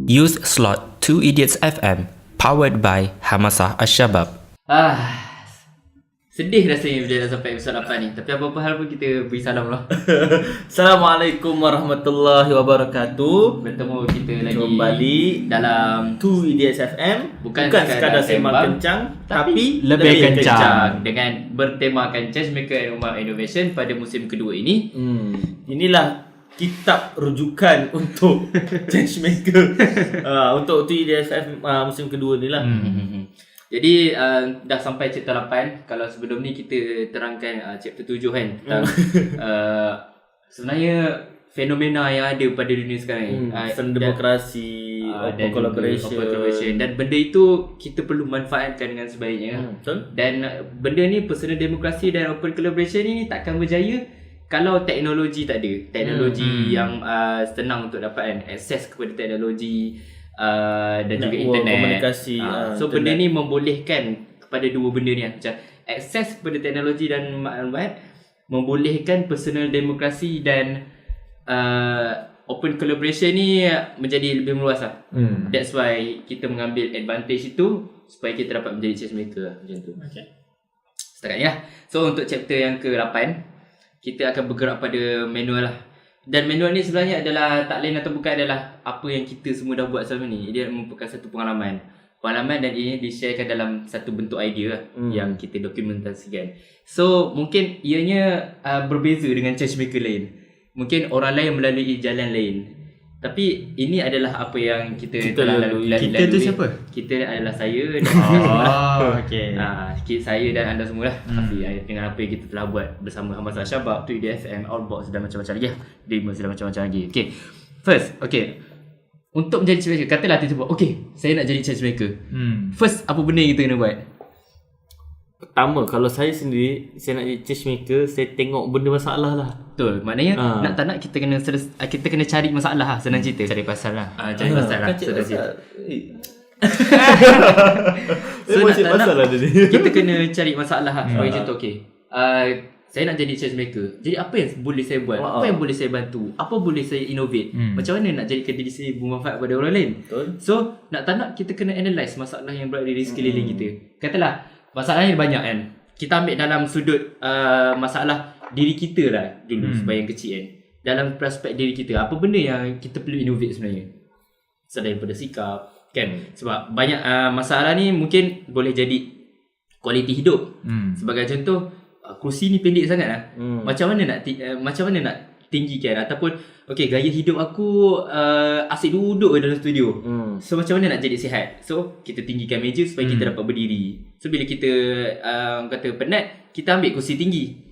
Use slot 2 Idiots FM, powered by Hamasah Ashabab. Sedih rasanya bila dah sampai episod 8 ni. Tapi apa-apa hal pun kita beri salam lah. Assalamualaikum warahmatullahi wabarakatuh. Bertemu kita lagi kembali dalam 2 Idiots FM. Bukan sekadar sembang kencang, tapi lebih kencang. Dengan bertemakan Changemaker and Ummah Innovation pada musim kedua ini. Inilah kitab rujukan untuk Changemaker. Untuk 2 Idiots FM musim kedua ni lah. Jadi dah sampai chapter 8. Kalau sebelum ni kita terangkan chapter 7 kan tentang sebenarnya fenomena yang ada pada dunia sekarang ni, demokrasi, open collaboration, dan benda itu kita perlu manfaatkan dengan sebaiknya. Betul. Dan benda ni, personal demokrasi dan open collaboration ni takkan berjaya kalau teknologi tak ada. Teknologi yang senang untuk dapat akses kepada teknologi dan juga internet, komunikasi. So internet. benda ni membolehkan kepada dua benda ni, macam akses kepada teknologi dan maklumat, membolehkan personal demokrasi dan open collaboration ni menjadi lebih meluas lah. That's why kita mengambil advantage itu supaya kita dapat menjadi changemaker macam tu. Setakat ni lah. So untuk chapter yang ke-8 kita akan bergerak pada manual lah. Dan manual ni sebenarnya adalah tak lain atau bukan adalah apa yang kita semua dah buat selama ni. Dia merupakan satu pengalaman dan ini di-sharekan dalam satu bentuk idea lah, yang kita dokumentasikan. So mungkin ianya berbeza dengan changemaker lain. Mungkin orang lain melalui jalan lain. Tapi ini adalah apa yang kita telah lalui. Kita tu siapa? Kita adalah saya dan Okay. saya dan anda semua lah. Dengan apa yang kita telah buat bersama Hamasah Ashabab, 2 Idiots FM, Outbox dan macam-macam lagi lah. Demos dan macam-macam lagi. Okay. First, untuk menjadi changemaker, katalah tiba-tiba, saya nak jadi changemaker. First, apa benda yang kita kena buat? Pertama, kalau saya sendiri, saya nak jadi changemaker, saya tengok benda masalah lah. Betul. Maknanya nak tak nak kita kena cari masalah lah, senang cerita. Cari pasal lah. Cari pasal lah. Senang cerita. So nak tak nak kita kena cari masalah lah. Supaya contoh saya nak jadi changemaker. Jadi apa yang boleh saya buat? Apa yang boleh saya bantu? Apa boleh saya innovate? Macam mana nak jadikan diri saya bermanfaat pada orang lain? Betul. So nak tak nak kita kena analyse masalah yang berada di sekeliling kita. Katalah masalahnya banyak kan. Kita ambil dalam sudut masalah diri kita lah dulu supaya yang kecil kan. Dalam prospek diri kita, apa benda yang kita perlu innovate sebenarnya? Selain daripada sikap kan. Sebab banyak masalah ni mungkin boleh jadi kualiti hidup. Sebagai contoh, kursi ni pendek sangat lah. Macam mana nak tinggikan, ataupun gaya hidup aku asyik duduk dalam studio. So macam mana nak jadi sihat? So kita tinggikan meja supaya kita dapat berdiri. So bila kita kata penat, kita ambil kursi tinggi.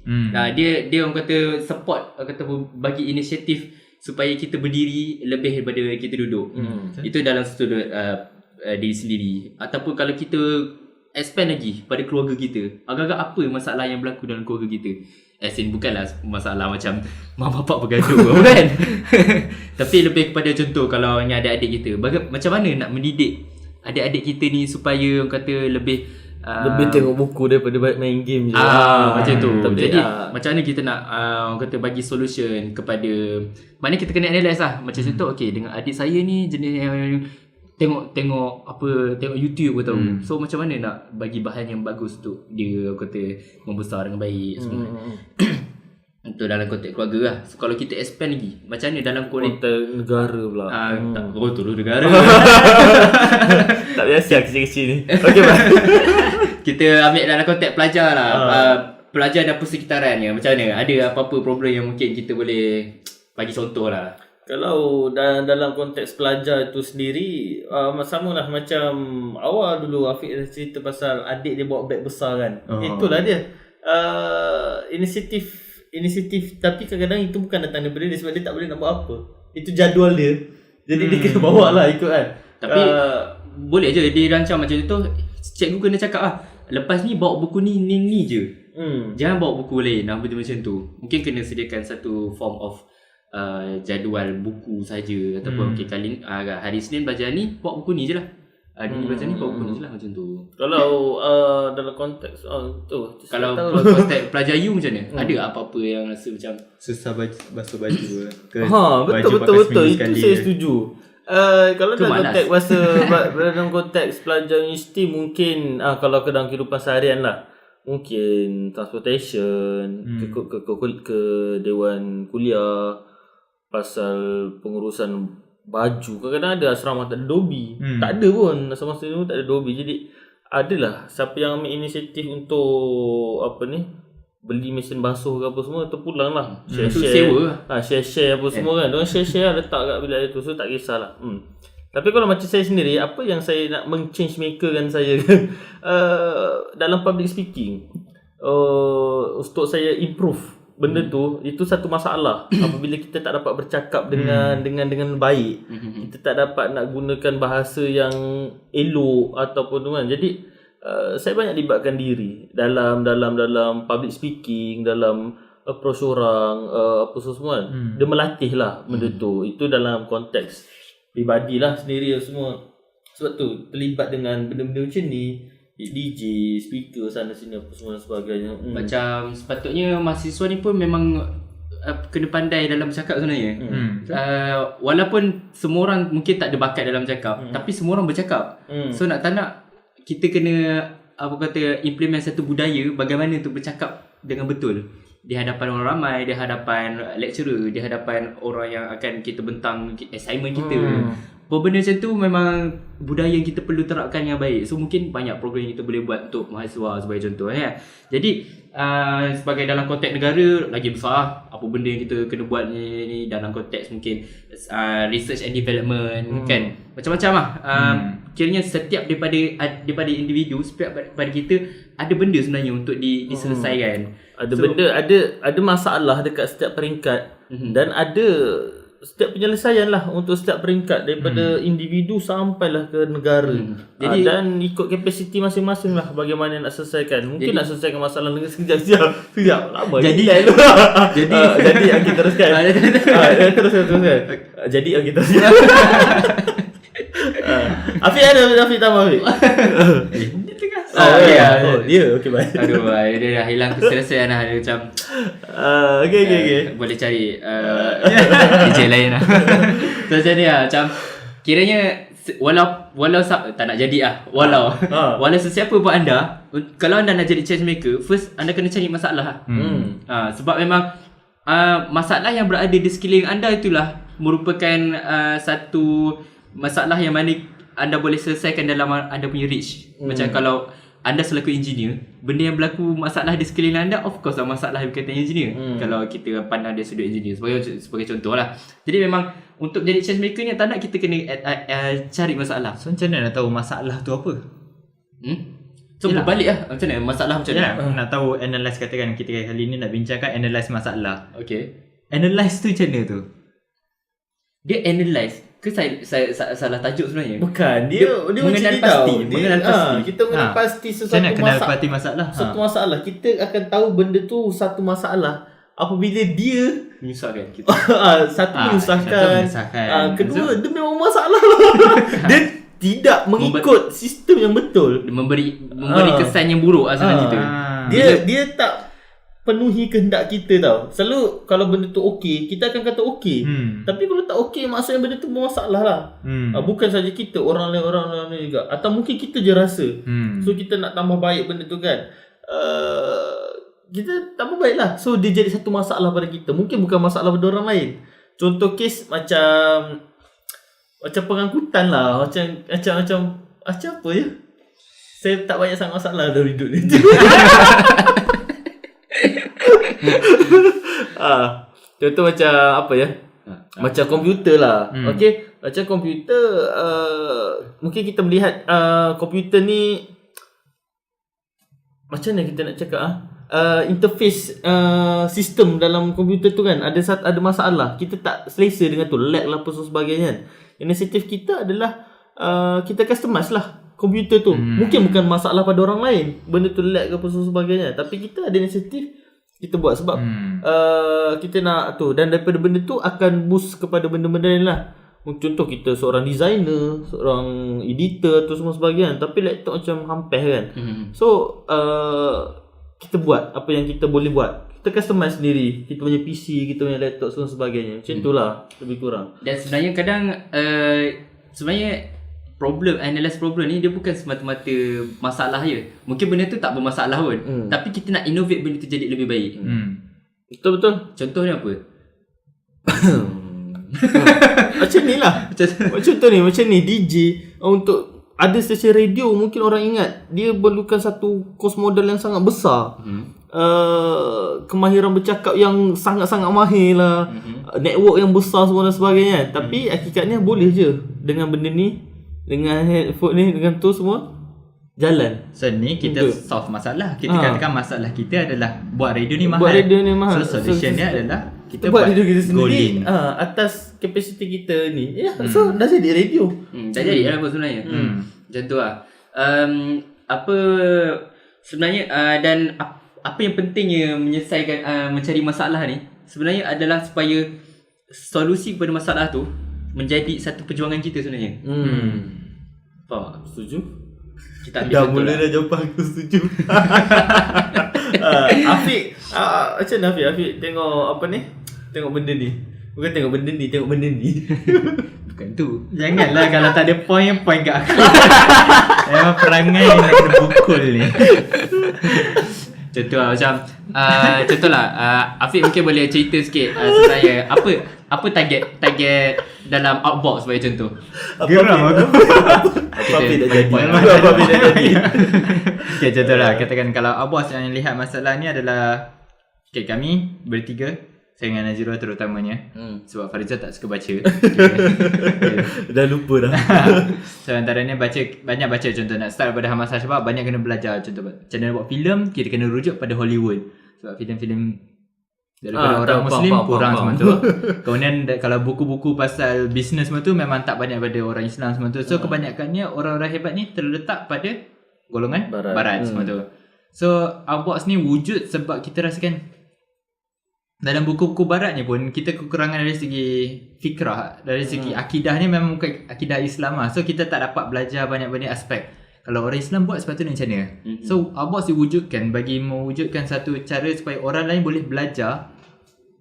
Dia orang kata support, bagi inisiatif supaya kita berdiri lebih daripada kita duduk. Itu dalam sudut diri sendiri. Ataupun kalau kita expand lagi pada keluarga kita, agak-agak apa masalah yang berlaku dalam keluarga kita. Bukanlah masalah macam mak bapak bergaduh kan. Tapi lebih kepada contoh, kalau yang adik-adik kita, macam mana nak mendidik adik-adik kita ni supaya orang kata lebih tengok buku daripada main game je. Macam tu. Jadi macam mana kita nak orang kata bagi solution kepada, maknanya kita kena analyse lah. Macam contoh, dengan adik saya ni jenis yang tengok YouTube tahu. So macam mana nak bagi bahan yang bagus untuk dia kata membesar dengan baik semua. Untuk dalam konteks keluarga lah. So kalau kita expand lagi, macam mana dalam konteks negara pula. Tak turun negara. Tak biasa kecil-kecil ni. Kita ambil dalam konteks pelajar lah. Pelajar dan persekitaran ni, macam mana? Ada apa-apa problem yang mungkin kita boleh bagi contoh lah. Kalau dalam konteks pelajar itu sendiri, sama lah macam awal dulu Afiq cerita pasal adik dia bawa beg besar kan. Itulah dia. Inisiatif, tapi kadang-kadang itu bukan datang daripada dia sebab dia tak boleh nak buat apa. Itu jadual dia. Jadi dia kena bawa lah ikut kan. Tapi boleh je dirancang macam tu. Cikgu kena cakap lah, lepas ni bawa buku ni je. Jangan bawa buku lain. Macam tu. Mungkin kena sediakan satu form of jadual buku saja, ataupun kali hari Isnin belajar ni, bawa buku ni je lah. Dia belajar ni bawa buku ni je lah, macam tu. Kalau dalam konteks kalau konteks pelajar you macam mana? Ada apa-apa yang rasa macam Susah basuh baju ke? Betul. Itu saya setuju. Kalau Ke dalam malas. konteks dalam konteks pelajar universiti mungkin kalau ke dalam kehidupan seharian lah. Mungkin transportation, ke dewan kuliah, pasal pengurusan baju. Kadang-kadang ada asrama tak ada dobi. Tak ada pun asrama tu tak ada dobi. Jadi adalah siapa yang ambil inisiatif untuk beli mesin basuh ke apa semua terpulang lah. Sewa. Share apa semua kan. Diorang share letak kat bilik tu. So tak kisahlah. Tapi kalau macam saya sendiri, apa yang saya nak change makerkan saya kan dalam public speaking, untuk saya improve benda tu, itu satu masalah. Apabila kita tak dapat bercakap dengan baik, kita tak dapat nak gunakan bahasa yang elok ataupun tu kan. Jadi saya banyak libatkan diri dalam public speaking, dalam approach orang, apa semua kan. Dia melatih lah benda tu. Itu dalam konteks pribadi lah sendiri semua. Sebab tu terlibat dengan benda-benda macam ni, DJ, speaker sana sini apa semua dan sebagainya. Macam sepatutnya mahasiswa ni pun memang kena pandai dalam bercakap sebenarnya. Walaupun semua orang mungkin tak ada bakat dalam bercakap, tapi semua orang bercakap. So nak tak nak kita kena implement satu budaya bagaimana untuk bercakap dengan betul di hadapan orang ramai, di hadapan lecturer, di hadapan orang yang akan kita bentang assignment kita. Benda macam tu memang budaya yang kita perlu terapkan yang baik. So mungkin banyak program yang kita boleh buat untuk mahasiswa sebagai contoh ya. Jadi sebagai dalam konteks negara lagi besar, apa benda yang kita kena buat ni dalam konteks mungkin research and development kan. Macam-macam lah. Kiranya setiap daripada individu, setiap daripada kita ada benda sebenarnya untuk diselesaikan. Ada benda, ada masalah dekat setiap peringkat dan ada setiap penyelesaian lah untuk setiap peringkat daripada individu sampailah ke negara. Jadi dan ikut kapasiti masing-masing lah bagaimana nak selesaikan. Mungkin nak selesaikan masalah dengan sekejap lama. Jadi kita teruskan. Teruskan. Jadi kita teruskan. Afiq tambah Afiq. Dia okey baik. Aduh, dia dah hilang keselesaian lah. Dia macam okey. boleh cari DJ lain lah. So macam ni lah. Macam kiranya walau tak nak jadi lah. Walau sesiapa pun anda, kalau anda nak jadi change maker, first anda kena cari masalah lah. Sebab memang masalah yang berada di sekeliling anda itulah merupakan satu masalah yang mana anda boleh selesaikan dalam anda punya reach. Macam kalau anda selaku engineer, benda yang berlaku masalah di sekeliling anda, of course lah masalah berkaitan engineer. Kalau kita pandang dari sudut engineer sebagai contoh lah. Jadi memang untuk jadi change maker ni tak nak kita kena cari masalah. So macam mana nak tahu masalah tu apa? So berbalik lah. Macam mana masalah macam mana? Nak tahu analyse, katakan kita kali ni nak bincangkan analyse masalah. Okay. Analyse tu macam mana tu? Dia analyse ke saya salah tajuk sebenarnya? Bukan, dia mengenal macam pasti, ni tau. mengenal pasti. Kita mengenal pasti Macam mana kenal pasti masalah? Satu masalah. Kita akan tahu benda tu satu masalah apabila dia menyusahkan kita. Satu menyusahkan. Kedua, dia memang masalah. Dia tidak mengikut sistem yang betul. Memberi kesan yang buruk asal kita. Dia tak penuhi kehendak kita tau. Selalu kalau benda tu okey, kita akan kata okey. Tapi kalau tak okey, maksudnya benda tu bermasalah lah. Bukan saja kita, orang lain juga. Atau mungkin kita je rasa. So kita nak tambah baik benda tu kan. Kita tambah baik lah. So dia jadi satu masalah pada kita. Mungkin bukan masalah pada orang lain. Contoh kes macam pengangkutan lah. Macam apa ya? Saya tak banyak sangat masalah dalam hidup ni. Contoh macam apa ya? Macam komputer lah. Okey, macam komputer mungkin kita melihat komputer ni macam mana kita nak cakap interface sistem dalam komputer tu kan ada masalah. Kita tak selesa dengan tu, lag lah apa sebagainya. Inisiatif kita adalah kita customize lah komputer tu. Mungkin bukan masalah pada orang lain, benda tu lag ke apa sebagainya, tapi kita ada inisiatif kita buat sebab kita nak tu, dan daripada benda tu akan boost kepada benda-benda lain lah. Contoh kita seorang designer, seorang editor tu semua sebagainya, tapi laptop macam hampir kan. So kita buat apa yang kita boleh buat. kita customize sendiri. Kita punya PC, kita punya laptop semua sebagainya. Macam itulah lebih kurang. Dan sebenarnya kadang sebenarnya analyze problem ni dia bukan semata-mata masalah je. Mungkin benda tu tak bermasalah pun. Tapi kita nak innovate benda tu jadi lebih baik. Betul-betul. Contohnya apa? Macam ni lah. Macam ni DJ untuk ada stesen radio, mungkin orang ingat dia perlukan satu kos modal yang sangat besar. Kemahiran bercakap yang sangat-sangat mahir lah, network yang besar semua dan sebagainya. Tapi hakikatnya boleh je dengan benda ni, dengan headphone ni, dengan tu semua jalan. So ni kita solve masalah. Kita katakan masalah kita adalah buat radio ni mahal. Buat radio ni mahal. So solution dia adalah kita buat radio kita sendiri Golin. atas kapasiti kita ni. So dah jadi radio. Dah jadi lah apa sebenarnya. Macam tu lah. Apa sebenarnya dan apa yang pentingnya menyelesaikan mencari masalah ni sebenarnya adalah supaya solusi kepada masalah tu menjadi satu perjuangan kita sebenarnya. Faham tak? Setuju? Kita ambil Dah contoh mula lah. dah jawapan aku setuju. Afiq, macam mana Afiq tengok apa ni? Tengok benda ni. Bukan tengok benda ni, tengok benda ni. Bukan tu. Janganlah kalau tak ada point kat aku. Memang perangai ni nak kena pukul ni. Contoh lah macam contoh lah Afiq mungkin boleh cerita sikit sebenarnya apa target dalam Outbox sebagai contoh. Geram aku. Afiq dah jadi. point. Afiq dah jadi. Okay, contohlah katakan kalau Abbas yang lihat masalah ni adalah kami bertiga, saya dengan Nazirah terutamanya. Sebab Farizal tak suka baca. Dah lupa dah. So antaranya banyak baca, contoh nak start daripada Hamasah Syabab, banyak kena belajar. Contoh macam mana buat filem, kita kena rujuk pada Hollywood. Sebab filem-filem daripada orang Muslim kurang semua tu. Kemudian kalau buku-buku pasal bisnes semua tu memang tak banyak pada orang Islam semua tu. So kebanyakannya orang-orang hebat ni terletak pada golongan barat semua tu. So Outbox ni wujud sebab kita rasakan dalam buku-buku baratnya pun kita kekurangan dari segi fikrah, dari segi akidah ni memang bukan akidah Islam lah. So kita tak dapat belajar banyak-banyak aspek. Kalau orang Islam buat sepatutnya macam mana. So Outbox diwujudkan bagi mewujudkan satu cara supaya orang lain boleh belajar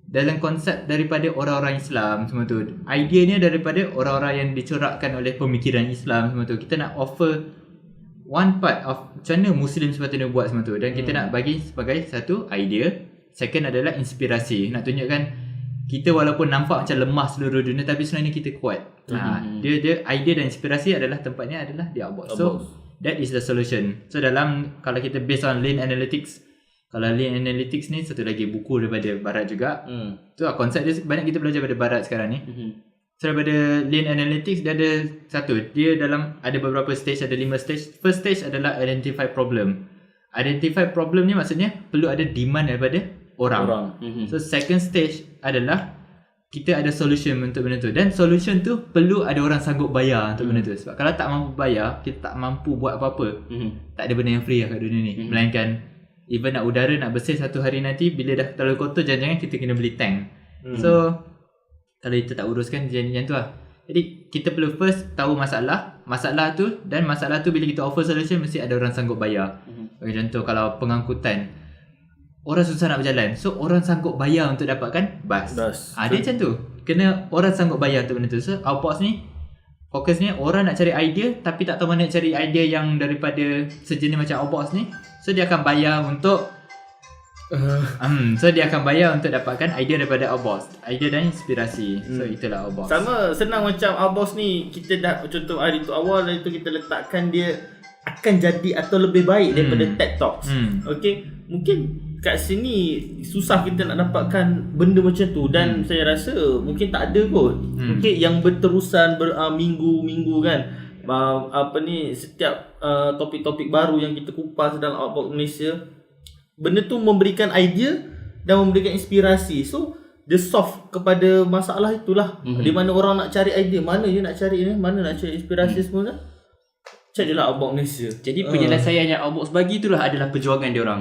dalam konsep daripada orang-orang Islam semua tu. Ideanya daripada orang-orang yang dicorakkan oleh pemikiran Islam semua tu. Kita nak offer one part of macam mana Muslim sepatutnya buat semua tu. Dan kita nak bagi sebagai satu idea. Second adalah inspirasi. Nak tunjukkan kita walaupun nampak macam lemah seluruh dunia tapi sebenarnya kita kuat. Dia idea dan inspirasi adalah tempatnya adalah di Outbox. So that is the solution. So dalam kalau kita based on Lean Analytics, kalau Lean Analytics ni satu lagi buku daripada barat juga. Tu lah konsep dia, banyak kita belajar daripada barat sekarang ni. So daripada Lean Analytics dia ada satu, dia dalam ada beberapa stage, ada 5 stage. First stage adalah identify problem. Identify problem ni maksudnya perlu ada demand daripada orang. So second stage adalah kita ada solution untuk benda tu. Dan solution tu perlu ada orang sanggup bayar untuk benda tu. Sebab kalau tak mampu bayar, kita tak mampu buat apa-apa. Tak ada benda yang free lah kat dunia ni. Melainkan even nak udara nak bersih satu hari nanti, bila dah terlalu kotor, jangan-jangan kita kena beli tank. So kalau kita tak uruskan macam tu lah. Jadi kita perlu first tahu masalah tu, dan masalah tu bila kita offer solution mesti ada orang sanggup bayar. Bagi contoh kalau pengangkutan, orang susah nak berjalan, so orang sanggup bayar untuk dapatkan bas. Dia macam tu, kena orang sanggup bayar untuk benda tu. So Outbox ni fokusnya orang nak cari idea tapi tak tahu mana nak cari idea yang daripada sejenis macam Outbox ni. So dia akan bayar untuk dapatkan idea daripada Outbox, idea dan inspirasi. So itulah Outbox. Sama senang macam Outbox ni, kita dah contoh hari tu awal, hari tu kita letakkan dia akan jadi atau lebih baik daripada TED Talks. Okay, mungkin kat sini susah kita nak dapatkan benda macam tu. Dan saya rasa mungkin tak ada kot. Mungkin yang berterusan minggu-minggu kan, setiap topik-topik baru yang kita kupas dalam Outbox Malaysia, benda tu memberikan idea dan memberikan inspirasi. So dia solve kepada masalah itulah. Di mana orang nak cari idea, mana je nak cari ni, mana nak cari inspirasi semua kan, cari je lah Outbox Malaysia. Jadi penyelesaian yang Outbox bagi itulah adalah perjuangan diorang.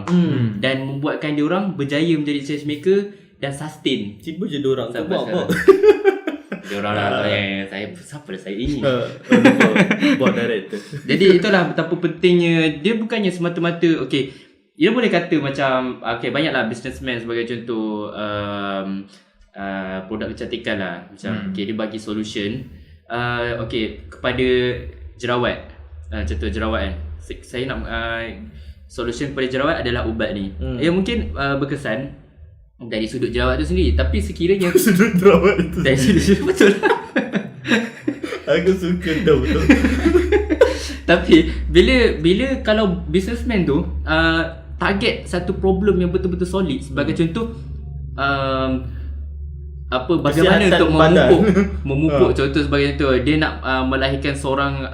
Dan membuatkan diorang berjaya menjadi change maker dan sustain. Tiba je diorang tu buat apa? Diorang lah saya siapa dah saya ini. Buat director. Jadi itulah betapa pentingnya. Dia bukannya semata-mata okay, Ia boleh kata macam okay, banyaklah businessman sebagai contoh produk kecantikan lah. Macam okay, dia bagi solution okay, kepada jerawat. Contoh jerawat kan. Saya nak solution kepada jerawat adalah ubat ni. Ia mungkin berkesan dari sudut jerawat tu sendiri, tapi sekiranya Sudut jerawat itu. dari sudut betul. Aku suka dah betul. Tapi bila kalau businessman tu target satu problem yang betul-betul solid, sebagai contoh bagaimana Kesihatan untuk badan. memupuk contoh sebagai contoh dia nak melahirkan seorang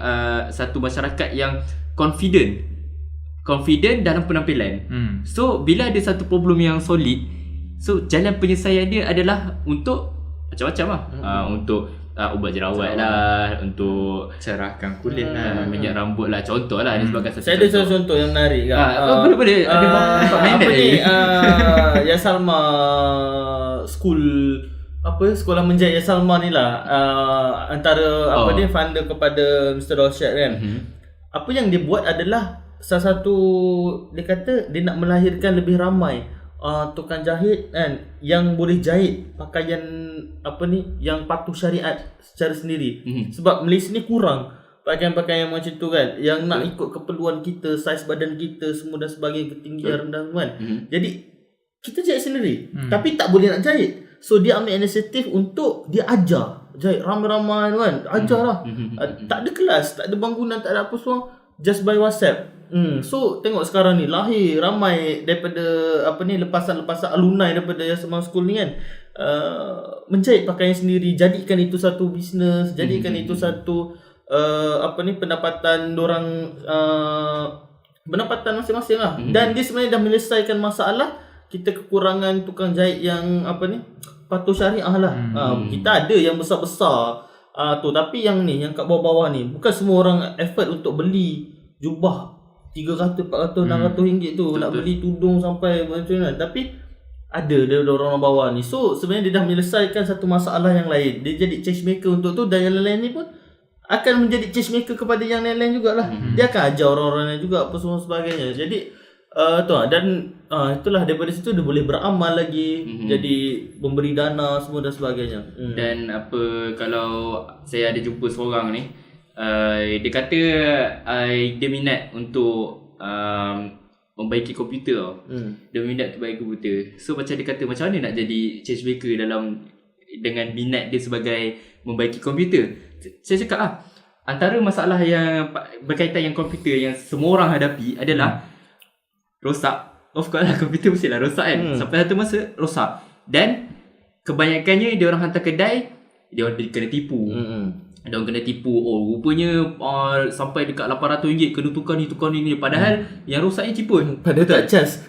satu masyarakat yang confident dalam penampilan. So bila ada satu problem yang solid, so jalan penyelesaian dia adalah untuk macam-macam lah. Untuk ubat jerawat lah, untuk Cerahkan kulit lah. minyak rambut lah, contoh lah. Dia sebabkan satu Saya ada satu contoh yang menarik kan. boleh ada apa minit ni lagi. Ya Salma school sekolah menjahit Ya Salma ni lah, antara dia funder kepada Mr. Rosyad kan. Apa yang dia buat adalah salah satu, dia kata dia nak melahirkan lebih ramai tukang jahit kan, yang boleh jahit pakaian yang patuh syariat secara sendiri. Sebab Malaysia ni kurang pakaian-pakaian macam tu kan, yang nak ikut keperluan kita, saiz badan kita semua dan sebagainya, ketinggian rendah kan. Jadi kita jahit sendiri, tapi tak boleh nak jahit. So dia ambil inisiatif untuk dia ajar jahit ramai-ramai kan, ajar lah. Tak ada kelas, tak ada bangunan, tak ada apa semua, just by WhatsApp. So tengok sekarang ni lahir ramai daripada lepasan-lepasan alumni daripada Yasama School ni kan, menjahit pakaian sendiri, jadikan itu satu bisnes, jadikan itu satu pendapatan dorang, pendapatan masing-masing lah. Dan dia sebenarnya dah menyelesaikan masalah kita kekurangan tukang jahit yang patuh syariah lah. Kita ada yang besar-besar tu, tapi yang ni, yang kat bawah-bawah ni, bukan semua orang effort untuk beli jubah 300, 400, 600 ringgit tu. Nak beli tudung sampai macam mana. Tapi ada dia orang bawah ni. So sebenarnya dia dah menyelesaikan satu masalah yang lain. Dia jadi change maker untuk tu, dan yang lain-lain ni pun akan menjadi change maker kepada yang lain-lain jugalah. Dia akan ajar orang-orang lain juga apa semua sebagainya. Jadi itulah, daripada situ dia boleh beramal lagi, jadi memberi dana semua dan sebagainya. Dan kalau saya ada jumpa seorang ni, dia kata dia minat untuk membaiki komputer tau. Dia minat untuk baiki komputer. So macam dia kata, macam mana nak jadi change maker dengan minat dia sebagai membaiki komputer. Saya cakap antara masalah yang berkaitan yang komputer yang semua orang hadapi adalah rosak. Of course lah, komputer mestilah rosak kan. Sampai satu masa rosak. Dan kebanyakannya dia orang hantar kedai, dia orang kena tipu. Dia orang kena tipu, rupanya sampai dekat RM800 kena tukar ni. Padahal yang rosaknya cheaper. Padahal tak cas.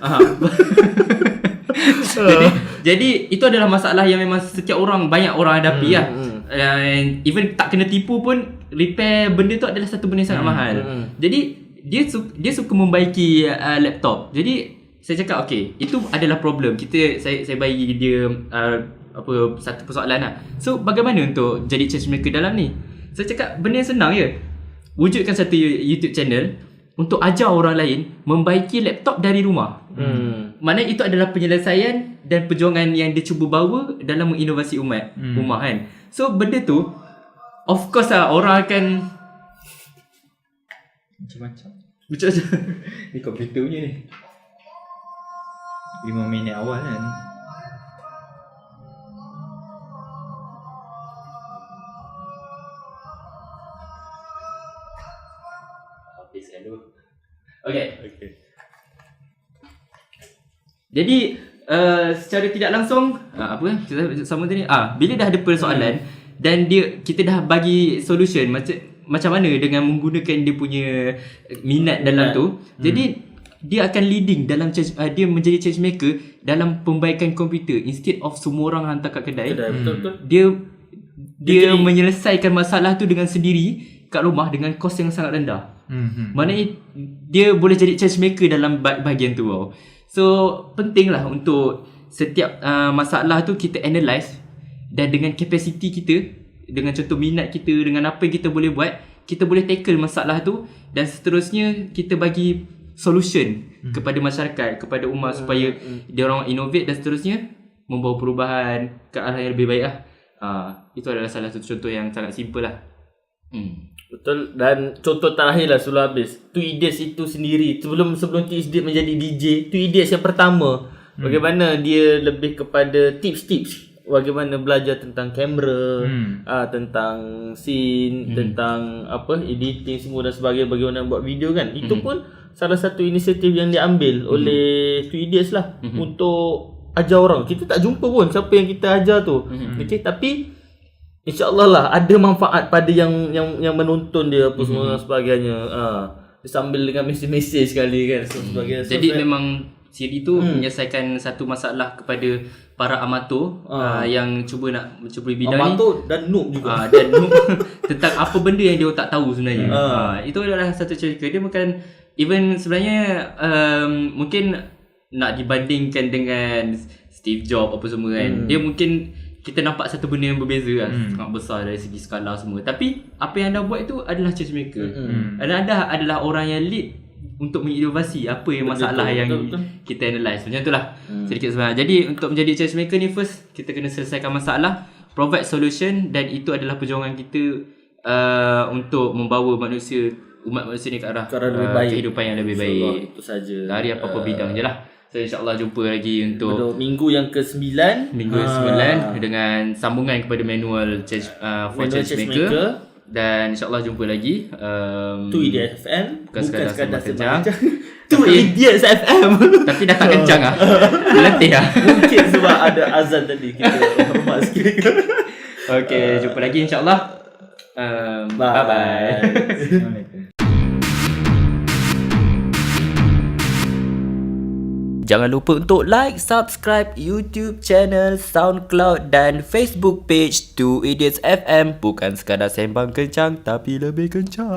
Jadi itu adalah masalah yang memang banyak orang hadapi lah. Even tak kena tipu pun, repair benda tu adalah satu benda yang sangat mahal. Jadi dia suka membaiki laptop. Jadi saya cakap okay, itu adalah problem. Saya bagi dia satu persoalan lah. So bagaimana untuk jadi change maker dalam ni? Saya cakap benda yang senang je. Wujudkan satu YouTube channel untuk ajar orang lain membaiki laptop dari rumah. Mana itu adalah penyelesaian dan perjuangan yang dia cuba bawa dalam menginovasi umat kan. So benda tu of course lah orang akan Macam-macam. ni komputer punya ni. 5 minit awal kan. Habiskan dulu. Okay. Jadi secara tidak langsung kita sama tadi bila dah ada persoalan dan kita dah bagi solution macam mana dengan menggunakan dia punya minat dalam tu. Jadi dia akan leading dalam dia menjadi change maker dalam pembaikan komputer instead of semua orang hantar kat kedai. Betul. Dia menyelesaikan masalah tu dengan sendiri kat rumah dengan kos yang sangat rendah. Maknanya dia boleh jadi change maker dalam bahagian tu tau. So pentinglah untuk setiap masalah tu kita analyse, dan dengan kapasiti kita, dengan contoh minat kita, dengan apa yang kita boleh buat, kita boleh tackle masalah tu, dan seterusnya kita bagi solution kepada masyarakat, kepada umat supaya dia orang innovate dan seterusnya, membawa perubahan ke arah yang lebih baik lah. Itu adalah salah satu contoh yang sangat simple lah. Betul. Dan contoh terakhir lah sebelum habis, Two Idiots itu sendiri, sebelum Two Idiots menjadi DJ, Two Idiots yang pertama, bagaimana dia lebih kepada tips-tips bagaimana belajar tentang kamera, tentang scene, tentang editing semua dan sebagainya, bagaimana buat video kan. Itu pun salah satu inisiatif yang diambil oleh Two Idiots lah untuk ajar orang. Kita tak jumpa pun siapa yang kita ajar tu. Okay, tapi InsyaAllah lah ada manfaat pada yang menonton dia apa semua dan sebagainya. Sambil dengan mesej-mesej sekali kan sebagainya. Jadi memang siri tu menyelesaikan satu masalah kepada para amatur yang cuba nak mencuburi bidang ni. Amatur dan noob juga. Dan noob tentang apa benda yang dia tak tahu sebenarnya. Itu adalah satu cerita. Dia bukan even sebenarnya mungkin nak dibandingkan dengan Steve Jobs apa semua kan. Dia mungkin kita nampak satu benda yang berbeza lah, sangat besar dari segi skala semua. Tapi apa yang anda buat itu adalah change maker. Dan anda adalah orang yang lead untuk menginovasi apa yang masalah yang kita analyse. Macam itulah sedikit sebanyak. Jadi untuk menjadi change maker ni, first kita kena selesaikan masalah, provide solution, dan itu adalah perjuangan kita untuk membawa umat manusia ni ke arah lebih baik, kehidupan yang lebih baik. Itu saja. Dari apa-apa bidang je lah. So insyaAllah jumpa lagi untuk minggu yang ke-9 dengan sambungan kepada manual for change maker. Dan insyaAllah jumpa lagi Two Idiots FM, bukan sekadar kencang. Two Idiots FM. Tapi dah tak kencang lah, letih lah. Mungkin sebab ada azan tadi, kita hormat sikit. Okay, jumpa lagi insyaAllah. Bye-bye. Jangan lupa untuk like, subscribe YouTube channel, SoundCloud dan Facebook page Two Idiots FM. Bukan sekadar sembang kencang, tapi lebih kencang.